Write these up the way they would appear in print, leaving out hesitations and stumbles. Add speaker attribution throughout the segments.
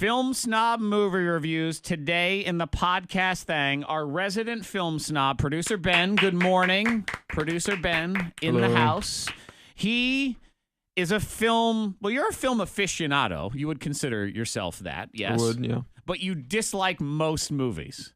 Speaker 1: Film Snob Movie Reviews today in the podcast Thang. Our resident film snob, producer Ben. Good morning. Producer Ben in
Speaker 2: Hello.
Speaker 1: the house. He is a film, well, you're a film aficionado. You would consider yourself that, yes?
Speaker 2: I would, yeah.
Speaker 1: But you dislike most movies.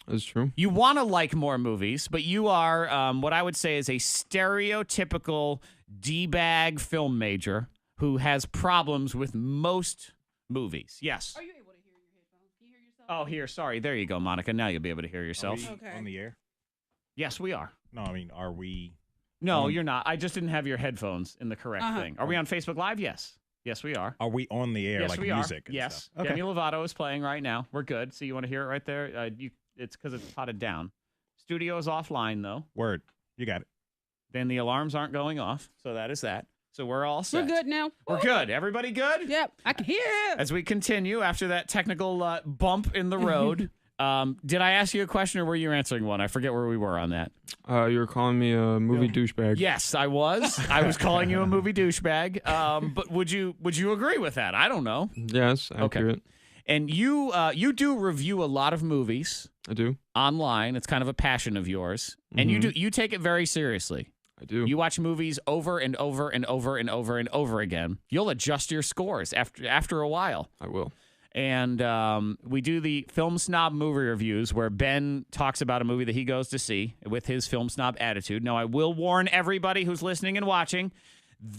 Speaker 2: That's true.
Speaker 1: You want to like more movies, but you are what I would say is a stereotypical D-bag film major who has problems with most movies. Yes.
Speaker 3: Are you able to hear your headphones? Can you hear yourself?
Speaker 1: Oh, here. Sorry. There you go, Monica. Now you'll be able to hear yourself.
Speaker 4: Are we
Speaker 3: Okay.
Speaker 4: on the air?
Speaker 1: Yes, we are.
Speaker 4: No, I mean, are we?
Speaker 1: No, you're not. I just didn't have your headphones in the correct
Speaker 3: Uh-huh.
Speaker 1: thing. Are we on Facebook Live? Yes. Yes, we are.
Speaker 4: Are we on the air
Speaker 1: Yes,
Speaker 4: like
Speaker 1: we
Speaker 4: music?
Speaker 1: are.
Speaker 4: And
Speaker 1: Yes.
Speaker 4: stuff? Okay.
Speaker 1: Demi Lovato is playing right now. We're good. So you want to hear it right there? It's because it's potted down. Studio is offline, though.
Speaker 4: Word. You got it.
Speaker 1: Then the alarms aren't going off. So that is that. So we're all set.
Speaker 3: We're good now.
Speaker 1: We're good. Everybody good?
Speaker 3: Yep, I can hear it.
Speaker 1: As we continue after that technical bump in the road, did I ask you a question or were you answering one? I forget where we were on that.
Speaker 2: You were calling me a movie douchebag.
Speaker 1: Yes, I was. I was calling you a movie douchebag. But would you agree with that? I don't know.
Speaker 2: Yes, accurate.
Speaker 1: And you do review a lot of movies
Speaker 2: I do.
Speaker 1: online. It's kind of a passion of yours, and you take it very seriously.
Speaker 2: I do.
Speaker 1: You watch movies over and over and over and over and over again. You'll adjust your scores after a while.
Speaker 2: I will.
Speaker 1: And we do the Film Snob Movie Reviews where Ben talks about a movie that he goes to see with his film snob attitude. Now, I will warn everybody who's listening and watching,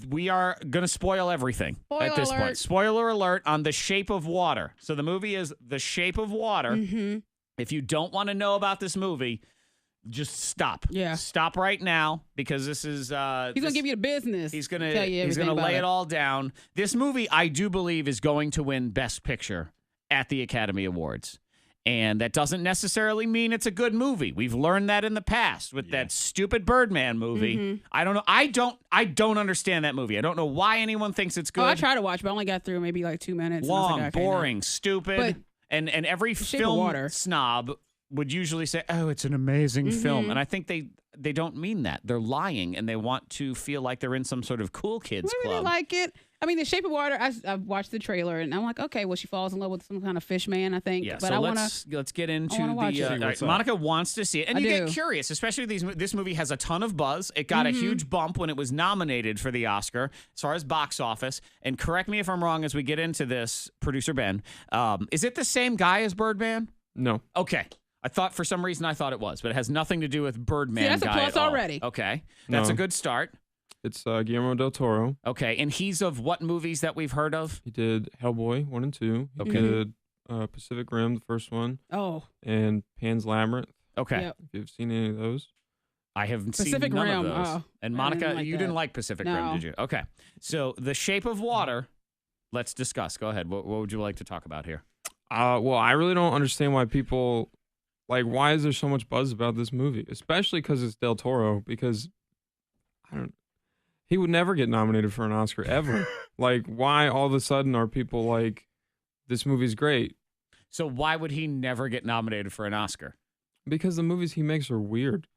Speaker 1: we are going to spoil everything at this point. Spoiler alert on The Shape of Water. So the movie is The Shape of Water.
Speaker 3: Mm-hmm.
Speaker 1: If you don't want to know about this movie, just stop.
Speaker 3: Yeah.
Speaker 1: Stop right now because this is...
Speaker 3: He's going to give you the business.
Speaker 1: He's
Speaker 3: tell
Speaker 1: gonna
Speaker 3: you
Speaker 1: he's gonna
Speaker 3: everything
Speaker 1: lay
Speaker 3: about
Speaker 1: it all down. This movie, I do believe, is going to win Best Picture at the Academy Awards, and that doesn't necessarily mean it's a good movie. We've learned that in the past with that stupid Birdman movie.
Speaker 3: Mm-hmm.
Speaker 1: I don't know. I don't understand that movie. I don't know why anyone thinks it's good.
Speaker 3: Oh, I tried to watch, but I only got through maybe like 2 minutes. and I was
Speaker 1: Long,
Speaker 3: like, okay, no.
Speaker 1: boring, stupid,
Speaker 3: But
Speaker 1: and every
Speaker 3: Shape of
Speaker 1: film
Speaker 3: Water.
Speaker 1: snob would usually say, "Oh, it's an amazing film," and I think they don't mean that. They're lying, and they want to feel like they're in some sort of cool kids
Speaker 3: I really
Speaker 1: club.
Speaker 3: like it. I mean, The Shape of Water, I watched the trailer, and I'm like, okay, well, she falls in love with some kind of fish man, I think.
Speaker 1: Yeah,
Speaker 3: but
Speaker 1: so
Speaker 3: I want
Speaker 1: let's get into
Speaker 3: wanna watch
Speaker 1: the.
Speaker 3: it.
Speaker 1: All right,
Speaker 4: what's up.
Speaker 1: Monica wants to see it, and
Speaker 3: I
Speaker 1: you get
Speaker 3: do.
Speaker 1: curious, especially this movie has a ton of buzz. It got a huge bump when it was nominated for the Oscar as far as box office. And correct me if I'm wrong as we get into this, producer Ben. Is it the same guy as Birdman?
Speaker 2: No.
Speaker 1: Okay. I thought for some reason it was, but it has nothing to do with Birdman.
Speaker 3: See, that's a
Speaker 1: guy
Speaker 3: plus
Speaker 1: at all.
Speaker 3: already.
Speaker 1: Okay, that's
Speaker 2: No.
Speaker 1: a good start.
Speaker 2: It's Guillermo del Toro.
Speaker 1: Okay, and he's of what movies that we've heard of?
Speaker 2: He did Hellboy 1 and 2. He
Speaker 1: Okay.
Speaker 2: did Pacific Rim, the first one,
Speaker 3: Oh,
Speaker 2: and Pan's Labyrinth.
Speaker 1: Okay,
Speaker 3: Yep.
Speaker 2: If you've seen any of those.
Speaker 1: I haven't
Speaker 3: Pacific
Speaker 1: seen none
Speaker 3: Rim,
Speaker 1: of those.
Speaker 3: oh,
Speaker 1: And
Speaker 3: I
Speaker 1: Monica,
Speaker 3: didn't like
Speaker 1: you
Speaker 3: that.
Speaker 1: didn't like Pacific Rim,
Speaker 3: No.
Speaker 1: did you? Okay, so The Shape of Water. Let's discuss. Go ahead. What would you like to talk about here?
Speaker 2: Well, I really don't understand why people why is there so much buzz about this movie, especially because it's Del Toro. Because he would never get nominated for an Oscar ever. Why all of a sudden are people like, this movie's great?
Speaker 1: So why would he never get nominated for an Oscar?
Speaker 2: Because the movies he makes are weird.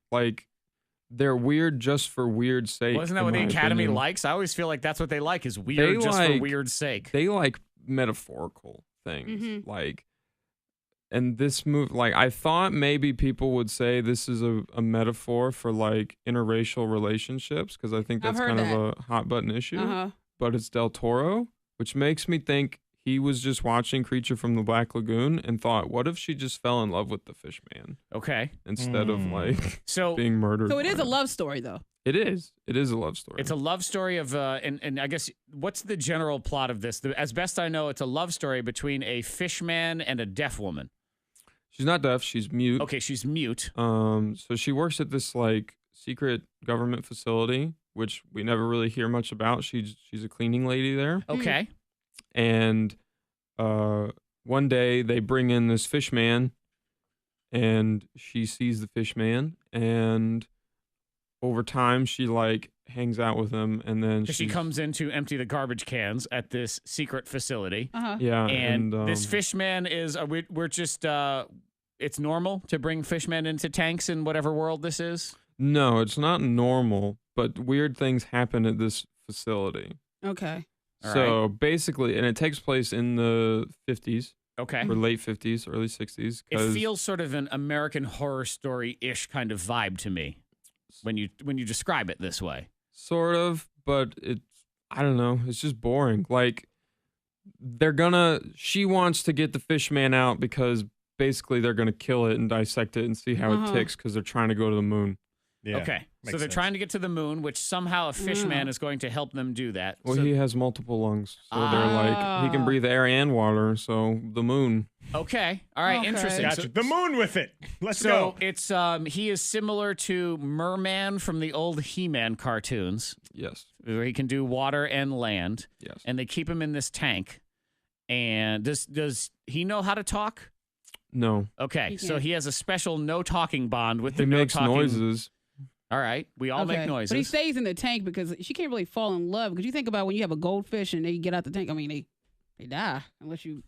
Speaker 2: They're weird just for weird's sake.
Speaker 1: Wasn't that
Speaker 2: in
Speaker 1: what the
Speaker 2: my
Speaker 1: Academy
Speaker 2: opinion.
Speaker 1: likes? I always feel like that's what they like is weird
Speaker 2: They
Speaker 1: just for
Speaker 2: like-
Speaker 1: weird's sake.
Speaker 2: They like metaphorical things.
Speaker 3: Mhm.
Speaker 2: And this movie, I thought maybe people would say this is a metaphor for interracial relationships because I think
Speaker 3: I've
Speaker 2: that's
Speaker 3: heard
Speaker 2: kind of a hot button issue.
Speaker 3: uh-huh.
Speaker 2: But it's Del Toro, which makes me think he was just watching Creature from the Black Lagoon and thought, what if she just fell in love with the fish man
Speaker 1: Okay,
Speaker 2: instead of
Speaker 1: so
Speaker 2: being murdered?
Speaker 3: So it is
Speaker 2: by
Speaker 3: a
Speaker 2: him?
Speaker 3: love story, though.
Speaker 2: It is. It is a love story.
Speaker 1: it's a love story of, and I guess, what's the general plot of this? As best I know, it's a love story between a fish man and a deaf woman.
Speaker 2: She's not deaf. She's mute.
Speaker 1: Okay, she's mute.
Speaker 2: So she works at this secret government facility, which we never really hear much about. She's a cleaning lady there.
Speaker 1: Okay.
Speaker 2: And one day they bring in this fish man, and she sees the fish man, and over time she hangs out with him, and then
Speaker 1: She comes in to empty the garbage cans at this secret facility.
Speaker 3: Uh-huh.
Speaker 2: Yeah,
Speaker 1: And
Speaker 2: and
Speaker 1: this fishman is, we're just, it's normal to bring fishmen into tanks in whatever world this is?
Speaker 2: No, it's not normal, but weird things happen at this facility.
Speaker 3: Okay.
Speaker 1: All
Speaker 2: So basically, and it takes place in the 50s
Speaker 1: Okay.
Speaker 2: or late 50s, early 60s.
Speaker 1: It feels sort of an American Horror Story-ish kind of vibe to me when you describe it this way.
Speaker 2: Sort of, but I don't know. It's just boring. Like, she wants to get the fish man out because basically they're going to kill it and dissect it and see how it ticks because they're trying to go to the moon.
Speaker 4: Yeah,
Speaker 1: Okay. So
Speaker 4: makes
Speaker 1: they're
Speaker 4: sense.
Speaker 1: trying to get to the moon, which somehow a fish man is going to help them do that.
Speaker 2: Well,
Speaker 1: So-
Speaker 2: he has multiple lungs. So they're like, he can breathe air and water. So the moon.
Speaker 1: okay. All right.
Speaker 3: Okay.
Speaker 1: Interesting.
Speaker 4: Gotcha.
Speaker 1: So,
Speaker 4: The moon with it. Let's
Speaker 1: so
Speaker 4: go.
Speaker 1: it's he is similar to Merman from the old He-Man cartoons,
Speaker 2: Yes.
Speaker 1: where he can do water and land,
Speaker 2: Yes.
Speaker 1: and they keep him in this tank. And does he know how to talk?
Speaker 2: No.
Speaker 1: Okay,
Speaker 3: He
Speaker 1: so
Speaker 3: can't.
Speaker 1: he has a special no talking bond with the
Speaker 2: He
Speaker 1: no
Speaker 2: makes
Speaker 1: talking.
Speaker 2: noises.
Speaker 1: All right, we all make noises.
Speaker 3: But he stays in the tank because she can't really fall in love. Because you think about when you have a goldfish and they get out the tank. I mean, they die unless you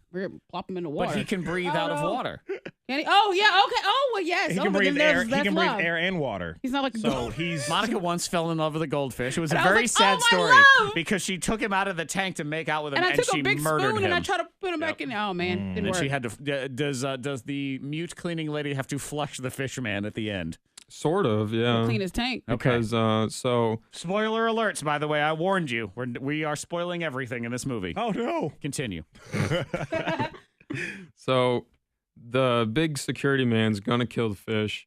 Speaker 3: plop them in the water.
Speaker 1: But he can breathe out of water.
Speaker 3: Can he? Oh yeah, okay. Oh well, yes.
Speaker 4: He
Speaker 3: oh,
Speaker 4: can
Speaker 3: but then
Speaker 4: breathe air.
Speaker 3: there's-
Speaker 4: He
Speaker 3: that's
Speaker 4: can breathe
Speaker 3: love.
Speaker 4: air and water.
Speaker 3: He's not like a
Speaker 4: So
Speaker 3: gold.
Speaker 4: he's
Speaker 1: Monica once fell in love with a goldfish. It was a
Speaker 3: And I was
Speaker 1: very
Speaker 3: like,
Speaker 1: sad
Speaker 3: "Oh, my
Speaker 1: story
Speaker 3: love!"
Speaker 1: because she took him out of the tank to make out with him,
Speaker 3: And I took
Speaker 1: she
Speaker 3: a big
Speaker 1: murdered
Speaker 3: spoon
Speaker 1: him.
Speaker 3: and I tried to put him back in. Oh man, didn't
Speaker 1: and
Speaker 3: work.
Speaker 1: she had to. Does the mute cleaning lady have to flush the fisherman at the end?
Speaker 2: Sort of, yeah.
Speaker 3: clean his tank.
Speaker 2: Because so
Speaker 1: Spoiler alerts, by the way. I warned you. We are spoiling everything in this movie.
Speaker 4: oh no.
Speaker 1: Continue.
Speaker 2: So the big security man's gonna kill the fish,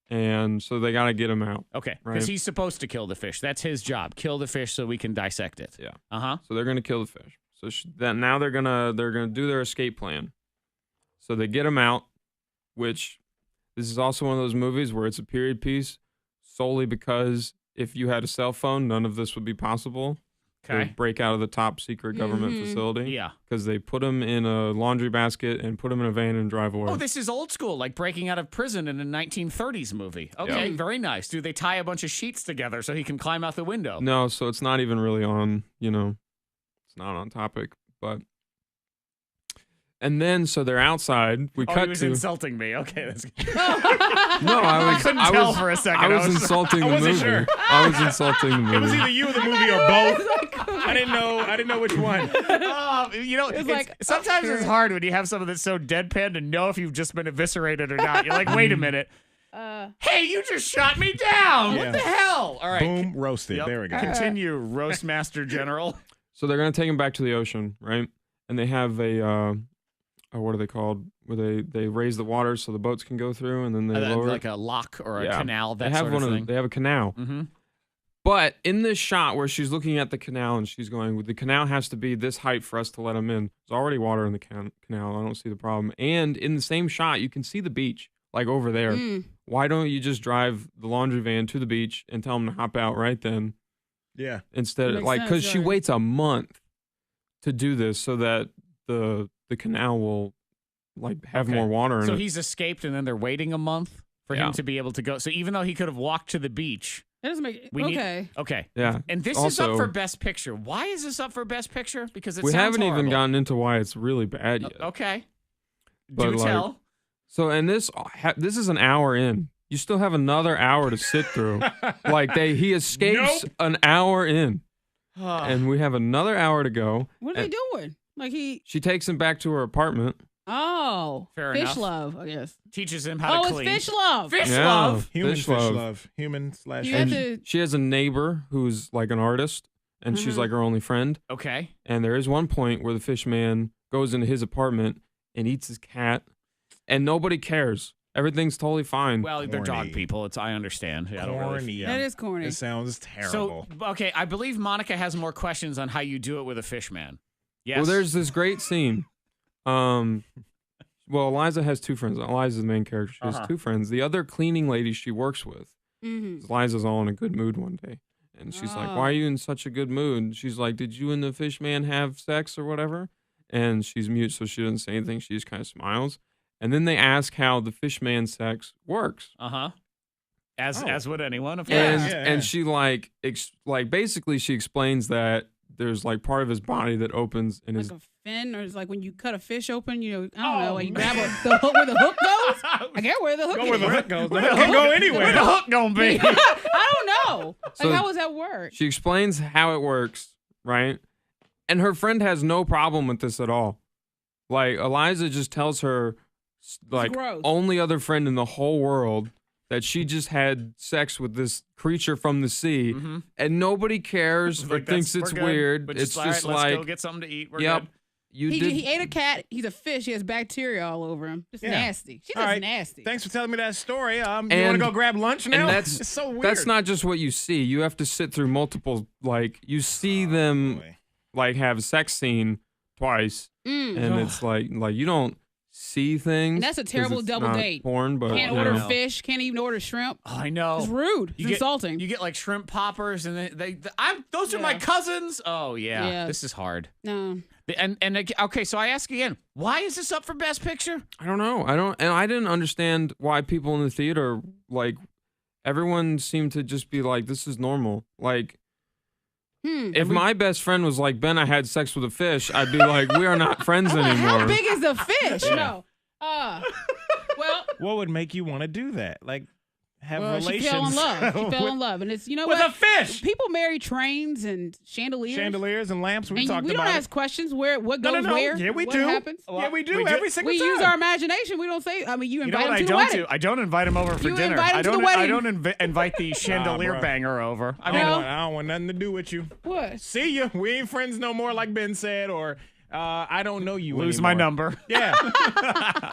Speaker 2: and so they gotta get him out.
Speaker 1: Okay,
Speaker 2: Right.
Speaker 1: because he's supposed to kill the fish. That's his job. Kill the fish so we can dissect it.
Speaker 2: Yeah.
Speaker 1: Uh-huh.
Speaker 2: So they're gonna kill the fish. So now they're gonna do their escape plan. So they get him out, which this is also one of those movies where it's a period piece solely because if you had a cell phone, none of this would be possible.
Speaker 1: Okay.
Speaker 2: To break out of the top secret government facility.
Speaker 1: Yeah.
Speaker 2: Because they put him in a laundry basket and put him in a van and drive away.
Speaker 1: Oh, this is old school, like breaking out of prison in a 1930s movie. Okay, very nice. Do they tie a bunch of sheets together so he can climb out the window?
Speaker 2: No, so it's not even really on, it's not on topic. But and then so they're outside. We
Speaker 1: Oh,
Speaker 2: cut
Speaker 1: he was
Speaker 2: to
Speaker 1: insulting me. Okay, that's good.
Speaker 2: no, I
Speaker 1: couldn't tell for a second.
Speaker 2: I was insulting the
Speaker 4: wasn't
Speaker 2: movie.
Speaker 4: sure.
Speaker 2: I was insulting the movie.
Speaker 4: It was either you or the movie or both. I didn't know which one.
Speaker 1: Sometimes it's hard when you have someone that's so deadpan to know if you've just been eviscerated or not. You're like, wait a minute. Hey, you just shot me down.
Speaker 4: Yeah.
Speaker 1: What the hell? All right.
Speaker 4: Boom, roasted.
Speaker 1: Yep.
Speaker 4: There we go.
Speaker 1: Continue, Roast Master General.
Speaker 2: So they're gonna take him back to the ocean, right? And they have a what are they called? Where they raise the water so the boats can go through, and then they lower
Speaker 1: like
Speaker 2: it.
Speaker 1: a lock or a
Speaker 2: Yeah.
Speaker 1: canal, that
Speaker 2: They have
Speaker 1: sort of thing.
Speaker 2: They have a canal.
Speaker 1: Mm-hmm.
Speaker 2: But in this shot where she's looking at the canal and she's going, the canal has to be this height for us to let him in. There's already water in the canal. I don't see the problem. And in the same shot, you can see the beach, like over there. Why don't you just drive the laundry van to the beach and tell them to hop out right then?
Speaker 4: Yeah.
Speaker 2: Instead,
Speaker 3: Makes
Speaker 2: like, because
Speaker 3: sense,
Speaker 2: she
Speaker 3: right.
Speaker 2: waits a month to do this so that the canal will, like, have
Speaker 1: Okay.
Speaker 2: more water in
Speaker 1: So
Speaker 2: it.
Speaker 1: he's escaped, and then they're waiting a month for
Speaker 2: Yeah.
Speaker 1: him to be able to go. So even though he could have walked to the beach,
Speaker 3: That doesn't make
Speaker 1: we need.
Speaker 3: okay.
Speaker 1: Okay.
Speaker 2: Yeah.
Speaker 1: And this is up
Speaker 2: Also-
Speaker 1: for Best Picture. Why is this up for Best Picture? Because it
Speaker 2: We
Speaker 1: sounds
Speaker 2: haven't even
Speaker 1: horrible.
Speaker 2: gotten into why it's really bad yet.
Speaker 1: Okay.
Speaker 2: But,
Speaker 1: Do
Speaker 2: like,
Speaker 1: tell.
Speaker 2: So, and this is an hour in. You still have another hour to sit through. Like he escapes
Speaker 4: Nope.
Speaker 2: an hour in, and we have another hour to go.
Speaker 3: What are
Speaker 2: And
Speaker 3: they doing? Like
Speaker 2: She takes him back to her apartment.
Speaker 1: Fair
Speaker 3: fish
Speaker 1: enough.
Speaker 3: love, I guess.
Speaker 1: Teaches him how
Speaker 3: Oh,
Speaker 1: to
Speaker 3: it's
Speaker 1: clean.
Speaker 3: fish love.
Speaker 1: Fish
Speaker 2: Yeah.
Speaker 1: love.
Speaker 4: Human
Speaker 2: Fish
Speaker 4: fish
Speaker 2: love.
Speaker 4: love. Human slash.
Speaker 3: You have
Speaker 4: fish.
Speaker 3: to.
Speaker 2: She has a neighbor who's like an artist, and she's like her only friend.
Speaker 1: Okay.
Speaker 2: And there is one point where the fish man goes into his apartment and eats his cat, and nobody cares. Everything's totally fine.
Speaker 1: Well, they're dog
Speaker 4: Corny.
Speaker 1: people. I understand. Yeah, I don't really.
Speaker 4: Corny.
Speaker 3: That is corny.
Speaker 4: It sounds
Speaker 1: So
Speaker 4: terrible.
Speaker 1: okay, I believe Monica has more questions on how you do it with a fish man. Yes.
Speaker 2: Well, there's this great scene. Well, Eliza has two friends. Eliza's the main character. She has two friends. The other cleaning lady she works with. Eliza's all in a good mood one day. And she's like, why are you in such a good mood? And she's like, did you and the fish man have sex or whatever? And she's mute, so she doesn't say anything. She just kind of smiles. And then they ask how the fish man sex works.
Speaker 1: Uh-huh. As would anyone, of
Speaker 3: Yeah.
Speaker 1: course.
Speaker 2: And she like basically she explains that there's like part of his body that opens and
Speaker 3: Like
Speaker 2: his
Speaker 3: a fin, or it's like when you cut a fish open, I don't know, like you grab the hook where the hook goes. I get where the hook
Speaker 4: Go
Speaker 3: is.
Speaker 4: where the hook goes. The hook can go anywhere.
Speaker 1: Where the hook gonna be?
Speaker 3: I don't know. Like,
Speaker 2: So-
Speaker 3: how does that work?
Speaker 2: she explains how it works, right? And her friend has no problem with this at all. Like, Eliza just tells her, like,
Speaker 3: gross.
Speaker 2: only other friend in the whole world that she just had sex with this creature from the sea, and nobody cares or
Speaker 1: Like,
Speaker 2: thinks it's
Speaker 1: we're good.
Speaker 2: weird.
Speaker 1: We're
Speaker 2: It's
Speaker 1: all right,
Speaker 2: just
Speaker 1: let's
Speaker 2: like,
Speaker 1: go get something to eat. We're
Speaker 2: yep,
Speaker 1: good.
Speaker 3: He ate a cat. He's a fish. He has bacteria all over him. Just nasty. She's
Speaker 4: All
Speaker 3: just
Speaker 4: right.
Speaker 3: nasty.
Speaker 4: Thanks for telling me that story. You want to go grab lunch now?
Speaker 2: And that's
Speaker 4: it's so weird.
Speaker 2: That's not just what you see. You have to sit through multiple. Like, you see them
Speaker 4: boy.
Speaker 2: like have a sex scene twice, and it's like you don't see things.
Speaker 3: And that's a
Speaker 2: 'cause
Speaker 3: terrible
Speaker 2: it's
Speaker 3: double
Speaker 2: not
Speaker 3: date.
Speaker 2: porn, but
Speaker 3: Can't
Speaker 2: you
Speaker 3: order
Speaker 2: know.
Speaker 3: fish. Can't even order shrimp.
Speaker 1: Oh, I know.
Speaker 3: It's rude. It's insulting.
Speaker 1: You get like shrimp poppers, and those are my cousins. Oh yeah, this is hard.
Speaker 3: No.
Speaker 1: And okay, so I ask again, why is this up for Best Picture?
Speaker 2: I don't know. I didn't understand why people in the theater, like, everyone seemed to just be like, this is normal. Like, if my best friend was like, Ben, I had sex with a fish, I'd be like, we are not friends anymore.
Speaker 3: How big is the fish? No. Well,
Speaker 4: What would make you want to do that? Like, have relations?
Speaker 3: she fell in love. She fell in love, and it's
Speaker 4: with
Speaker 3: what?
Speaker 4: a fish.
Speaker 3: People marry trains and chandeliers.
Speaker 4: Chandeliers and lamps. We
Speaker 3: And
Speaker 4: talked
Speaker 3: we
Speaker 4: about
Speaker 3: don't
Speaker 4: it.
Speaker 3: ask questions where what
Speaker 4: No,
Speaker 3: goes
Speaker 4: no, no.
Speaker 3: where.
Speaker 4: Yeah, we
Speaker 3: what
Speaker 4: do.
Speaker 3: happens.
Speaker 4: Yeah, we do
Speaker 1: We
Speaker 4: every single
Speaker 3: We
Speaker 4: time.
Speaker 3: use our imagination. We don't say. I mean, you
Speaker 1: You know
Speaker 3: invite
Speaker 1: what I
Speaker 3: them to the
Speaker 1: don't
Speaker 3: wedding.
Speaker 1: do? I don't invite him over for
Speaker 3: You
Speaker 1: dinner.
Speaker 3: invite him
Speaker 1: I
Speaker 3: to the
Speaker 1: don't.
Speaker 3: wedding.
Speaker 1: I don't invite the chandelier
Speaker 4: bro.
Speaker 1: banger over. I
Speaker 4: I
Speaker 1: mean,
Speaker 4: don't want nothing to do with you.
Speaker 3: What?
Speaker 4: See you. We ain't friends no more, like Ben said, or I don't know you
Speaker 1: lose
Speaker 4: anymore.
Speaker 1: my number.
Speaker 4: Yeah.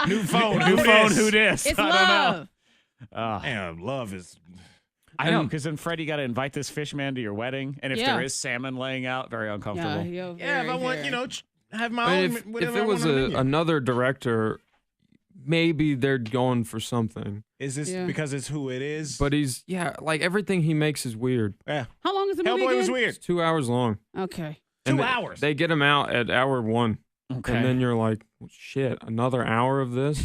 Speaker 4: New phone.
Speaker 1: New
Speaker 4: Who
Speaker 1: phone.
Speaker 4: dis?
Speaker 1: Who dis?
Speaker 3: It's
Speaker 1: I
Speaker 3: love.
Speaker 1: don't know.
Speaker 4: Damn, love is.
Speaker 1: I know, because then Fred, you got to invite this fish man to your wedding, and if
Speaker 3: Yeah.
Speaker 1: there is salmon laying out, very uncomfortable.
Speaker 3: Yeah,
Speaker 4: Yeah, if I want, have my
Speaker 2: I mean,
Speaker 4: own.
Speaker 2: if
Speaker 4: whatever
Speaker 2: it
Speaker 4: I
Speaker 2: was
Speaker 4: want on the menu.
Speaker 2: another director, maybe they're going for something.
Speaker 4: Is this
Speaker 3: Yeah.
Speaker 4: because it's who it is?
Speaker 2: But like, everything he makes is weird.
Speaker 4: yeah,
Speaker 3: How long is the movie
Speaker 4: Hellboy was
Speaker 3: again?
Speaker 4: weird.
Speaker 2: It's 2 hours long.
Speaker 3: Okay.
Speaker 2: And
Speaker 4: 2
Speaker 2: they-
Speaker 4: hours.
Speaker 2: They get him out at hour 1.
Speaker 1: Okay.
Speaker 2: And then you're like, well, shit, another hour of this?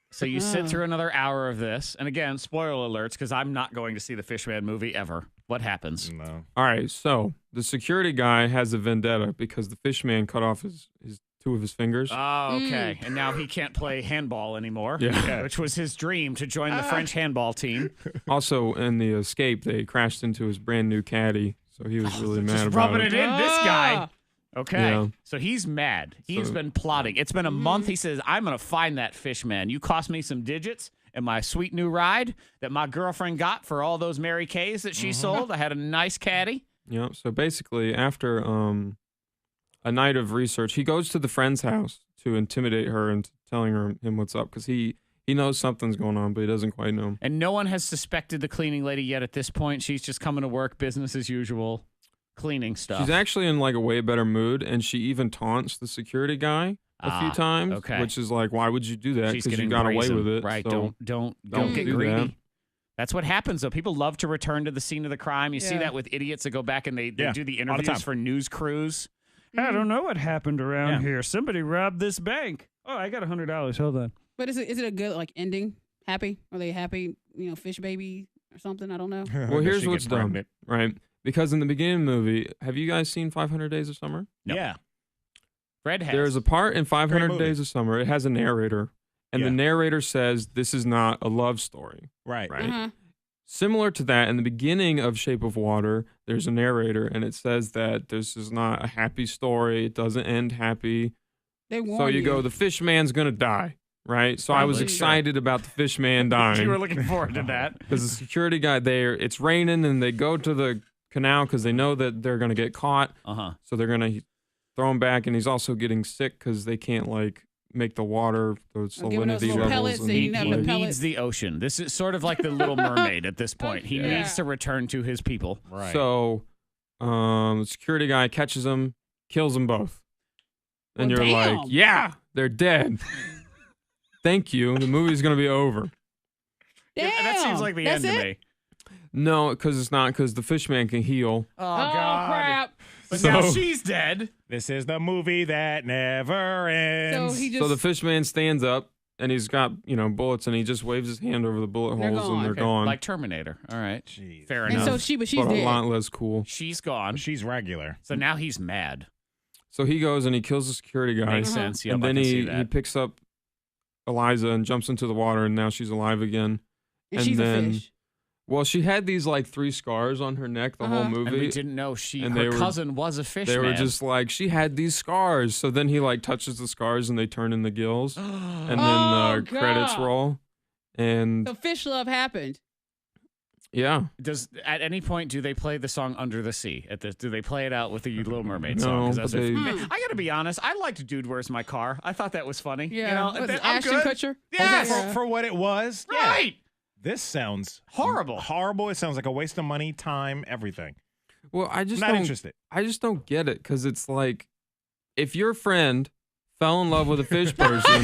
Speaker 1: So you sit through another hour of this, and again, spoiler alerts, because I'm not going to see the Fishman movie ever. What happens?
Speaker 4: No.
Speaker 2: All right, so the security guy has a vendetta because the fish man cut off his 2 of his fingers.
Speaker 1: Oh, okay. And now he can't play handball anymore.
Speaker 2: Yeah.
Speaker 1: Which was his dream, to join the French handball team.
Speaker 2: Also, in the escape, they crashed into his brand new caddy, so he was really mad
Speaker 1: Just
Speaker 2: about
Speaker 1: rubbing
Speaker 2: it.
Speaker 1: it in, this guy. Okay.
Speaker 2: Yeah.
Speaker 1: So he's mad. He's
Speaker 2: So-
Speaker 1: been plotting. It's been a month. He says, I'm going to find that fish man. You cost me some digits and my sweet new ride that my girlfriend got for all those Mary Kays that she sold. I had a nice caddy.
Speaker 2: Yeah, so basically, after a night of research, he goes to the friend's house to intimidate her and telling him what's up because he knows something's going on, but he doesn't quite know.
Speaker 1: And no one has suspected the cleaning lady yet at this point. She's just coming to work, business as usual, cleaning stuff.
Speaker 2: She's actually in like a way better mood, and she even taunts the security guy a few times,
Speaker 1: okay.
Speaker 2: which is like, why would you do that?
Speaker 1: She's
Speaker 2: Because you
Speaker 1: getting
Speaker 2: got away
Speaker 1: brazen.
Speaker 2: with it.
Speaker 1: Right.
Speaker 2: So
Speaker 1: Don't get
Speaker 2: do
Speaker 1: greedy.
Speaker 2: that.
Speaker 1: That's what happens, though. People love to return to the scene of the crime. You see
Speaker 3: Yeah.
Speaker 1: that with idiots that go back and they
Speaker 4: Yeah,
Speaker 1: do the
Speaker 4: all the
Speaker 1: interviews
Speaker 4: time.
Speaker 1: for news crews.
Speaker 5: I don't know what happened around
Speaker 4: Yeah.
Speaker 5: here. Somebody robbed this bank. Oh, I got $100. Hold on.
Speaker 3: But is it a good like ending? Happy? Are they happy? Fish baby or something? I don't know.
Speaker 2: Well, here's
Speaker 4: She
Speaker 2: what's
Speaker 4: gets
Speaker 2: dumb,
Speaker 4: pregnant.
Speaker 2: right? Because in the beginning of the movie, have you guys seen 500 Days of Summer?
Speaker 1: No.
Speaker 4: Yeah.
Speaker 1: Fred has.
Speaker 2: There's a part in 500
Speaker 4: movie.
Speaker 2: Days of Summer. It has a narrator, and
Speaker 4: Yeah.
Speaker 2: the narrator says this is not a love story.
Speaker 4: Right.
Speaker 2: Right.
Speaker 3: Uh-huh.
Speaker 2: Similar to that, in the beginning of Shape of Water, there's a narrator, and it says that this is not a happy story. It doesn't end happy.
Speaker 3: They warn
Speaker 2: So you go, the fish man's gonna die, right? So I was
Speaker 1: Probably.
Speaker 2: excited about the fish man dying.
Speaker 1: You were looking forward to that.
Speaker 2: Because the security guy there, it's raining, and they go to the canal because they know that they're gonna get caught.
Speaker 1: Uh-huh.
Speaker 2: So they're gonna throw him back, and he's also getting sick because they can't like make the water, the
Speaker 3: giving us
Speaker 2: salinity
Speaker 3: little
Speaker 2: levels.
Speaker 3: pellets
Speaker 2: and,
Speaker 3: that you
Speaker 1: He
Speaker 3: never
Speaker 2: like-
Speaker 3: pellets.
Speaker 1: needs the ocean. This is sort of like the Little Mermaid at this point. He
Speaker 3: Yeah.
Speaker 1: needs to return to his people.
Speaker 4: Right.
Speaker 2: So, the security guy catches them, kills them both, and
Speaker 3: Well,
Speaker 2: you're
Speaker 3: damn.
Speaker 2: like, "Yeah, they're dead." Thank you. The movie's gonna be over.
Speaker 3: Damn.
Speaker 1: Yeah, that seems like the
Speaker 3: That's
Speaker 1: end to
Speaker 3: it?
Speaker 1: me.
Speaker 2: No, because it's not. Because the fish man can heal.
Speaker 1: Oh,
Speaker 3: Oh,
Speaker 1: God.
Speaker 3: crap.
Speaker 1: But
Speaker 2: So-
Speaker 1: now she's dead.
Speaker 4: This is the movie that never
Speaker 3: So
Speaker 4: ends.
Speaker 3: he just.
Speaker 2: So the fish man stands up, and he's got bullets, and he just waves his hand over the bullet
Speaker 3: They're
Speaker 2: holes,
Speaker 3: gone.
Speaker 2: and they're
Speaker 1: Okay,
Speaker 2: gone.
Speaker 1: like Terminator. All right.
Speaker 4: Jeez.
Speaker 1: Fair
Speaker 3: and
Speaker 1: enough.
Speaker 3: so she's
Speaker 2: but a
Speaker 3: dead.
Speaker 2: lot less cool.
Speaker 1: She's gone.
Speaker 4: She's regular.
Speaker 1: So now he's mad.
Speaker 2: So he goes and he kills the security guy.
Speaker 1: Makes sense. Yep,
Speaker 2: and
Speaker 1: I
Speaker 2: then
Speaker 1: can see
Speaker 2: he
Speaker 1: that.
Speaker 2: picks up Eliza and jumps into the water, and now she's alive again.
Speaker 3: and she's a
Speaker 2: then-
Speaker 3: fish.
Speaker 2: Well, she had these like 3 scars on her neck the whole movie.
Speaker 1: And we didn't know
Speaker 2: And
Speaker 1: her cousin was a fish
Speaker 2: They
Speaker 1: man.
Speaker 2: were just like, she had these scars. So then he like touches the scars and they turn into gills. And then
Speaker 3: Oh,
Speaker 2: credits
Speaker 3: God.
Speaker 2: roll. And
Speaker 3: So fish love happened.
Speaker 2: yeah.
Speaker 1: At any point do they play the song Under the Sea? Do they play it out with the Little Mermaid
Speaker 2: No,
Speaker 1: song? 'Cause
Speaker 2: but
Speaker 1: that's
Speaker 2: they-
Speaker 1: I got to be honest. I liked Dude, Where's My Car? I thought that was funny.
Speaker 3: Yeah.
Speaker 1: You know,
Speaker 3: Was it
Speaker 1: I'm
Speaker 3: Ashton
Speaker 1: good.
Speaker 3: Kutcher?
Speaker 1: Yes.
Speaker 3: Okay.
Speaker 4: For what it was. Yeah.
Speaker 1: Right.
Speaker 4: This sounds
Speaker 1: Horrible.
Speaker 4: Horrible. It sounds like a waste of money, time, everything.
Speaker 2: Well, I just
Speaker 4: Not
Speaker 2: don't,
Speaker 4: interested.
Speaker 2: I just don't get it because it's like, if your friend fell in love with a fish person,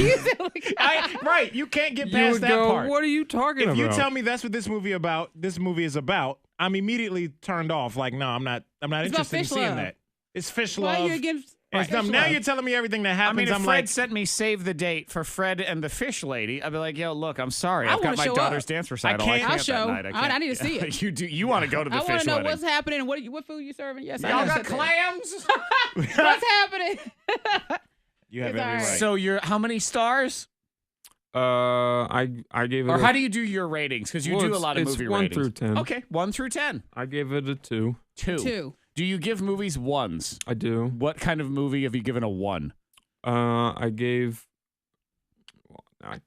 Speaker 4: Right. You can't get
Speaker 2: you
Speaker 4: past
Speaker 2: would
Speaker 4: that
Speaker 2: go,
Speaker 4: part.
Speaker 2: "What are you talking
Speaker 4: If
Speaker 2: about?"
Speaker 4: you tell me that's what this movie is about, I'm immediately turned off. Like, no, I'm not
Speaker 3: It's about
Speaker 4: interested in
Speaker 3: fish
Speaker 4: seeing
Speaker 3: love.
Speaker 4: that. It's fish
Speaker 3: Why
Speaker 4: love.
Speaker 3: are you against
Speaker 4: It's
Speaker 3: fish
Speaker 4: dumb. Now
Speaker 3: love?
Speaker 4: you're telling me everything that
Speaker 1: I
Speaker 4: happens.
Speaker 1: mean, if
Speaker 4: I'm
Speaker 1: Fred
Speaker 4: like,
Speaker 1: sent me save the date for Fred and the fish lady, I'd be like, yo, look, I'm sorry.
Speaker 3: I
Speaker 1: I've got
Speaker 3: wanna
Speaker 1: my
Speaker 3: show
Speaker 1: daughter's
Speaker 3: up.
Speaker 1: dance recital.
Speaker 4: can't-
Speaker 1: I can't
Speaker 3: I'll show.
Speaker 1: that night.
Speaker 3: I need to see it.
Speaker 1: You do. You want to go to the
Speaker 3: I want
Speaker 1: fish
Speaker 3: to know
Speaker 1: wedding?
Speaker 3: what's happening and what food you serving. Yes, I
Speaker 1: Y'all
Speaker 3: gotta
Speaker 1: got
Speaker 3: sit there.
Speaker 1: clams?
Speaker 3: What's happening?
Speaker 4: you have
Speaker 3: It's
Speaker 4: every
Speaker 3: all right.
Speaker 4: right.
Speaker 1: So how many stars?
Speaker 2: I gave it.
Speaker 1: Or how do you do your ratings? Because you
Speaker 2: Well,
Speaker 1: do a lot of
Speaker 2: it's
Speaker 1: movie
Speaker 2: 1
Speaker 1: ratings.
Speaker 2: through 10.
Speaker 1: Okay, 1 through 10.
Speaker 2: I gave it a 2.
Speaker 1: 2.
Speaker 3: 2.
Speaker 1: Do you give movies 1s?
Speaker 2: I do.
Speaker 1: What kind of movie have you given a 1?
Speaker 2: I gave. Well,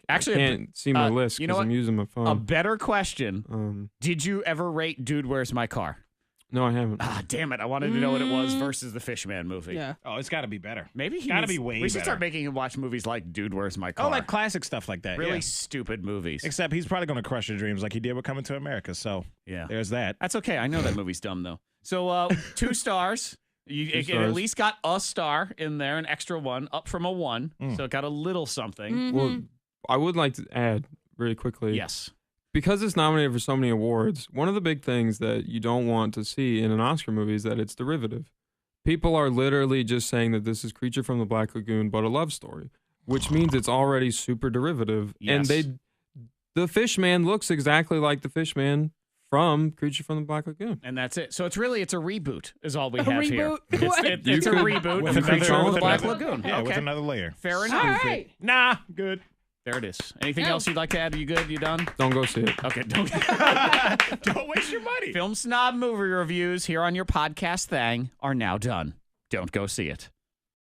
Speaker 1: Actually,
Speaker 2: I can't see my list
Speaker 1: you know
Speaker 2: because I'm
Speaker 1: what?
Speaker 2: using my
Speaker 1: A
Speaker 2: phone.
Speaker 1: better question. Did you ever rate Dude, Where's My Car?
Speaker 2: No, I haven't.
Speaker 1: Ah, damn it. I wanted to know what it was versus the Fishman movie.
Speaker 3: Yeah.
Speaker 4: Oh, it's got to be better.
Speaker 1: Maybe he
Speaker 4: Gotta
Speaker 1: needs-
Speaker 4: be way
Speaker 1: We should
Speaker 4: better.
Speaker 1: start making him watch movies like Dude, Where's My Car?
Speaker 4: Oh, like classic stuff like that.
Speaker 1: really
Speaker 4: yeah.
Speaker 1: stupid movies.
Speaker 4: Except he's probably going to crush your dreams like he did with Coming to America. So
Speaker 1: Yeah.
Speaker 4: there's that.
Speaker 1: That's okay. I know that movie's dumb, though. So 2 stars. It at
Speaker 2: stars.
Speaker 1: least got a star in there, an extra 1, up from a 1. So it got a little something.
Speaker 3: Mm-hmm.
Speaker 2: Well, I would like to add really quickly.
Speaker 1: Yes.
Speaker 2: Because it's nominated for so many awards, one of the big things that you don't want to see in an Oscar movie is that it's derivative. People are literally just saying that this is Creature from the Black Lagoon, but a love story, which means it's already super derivative.
Speaker 1: Yes.
Speaker 2: And the fish man looks exactly like the fish man from Creature from the Black Lagoon.
Speaker 1: And that's it. So it's a reboot is all we have here.
Speaker 3: reboot?
Speaker 1: It's,
Speaker 3: What?
Speaker 1: it's a
Speaker 2: could-
Speaker 1: reboot
Speaker 4: With
Speaker 1: of Creature from the
Speaker 2: another-
Speaker 1: Black
Speaker 4: with
Speaker 1: Lagoon.
Speaker 4: Yeah,
Speaker 1: okay.
Speaker 4: with another layer.
Speaker 1: Fair
Speaker 3: All
Speaker 1: enough.
Speaker 3: right.
Speaker 4: Nah, good.
Speaker 1: There it is. Anything
Speaker 3: No.
Speaker 1: else you'd like to add? Are you good? You done?
Speaker 2: Don't go see it.
Speaker 1: Okay, don't
Speaker 4: Don't waste your money.
Speaker 1: Film Snob movie reviews here on your podcast Thang are now done. Don't go see it.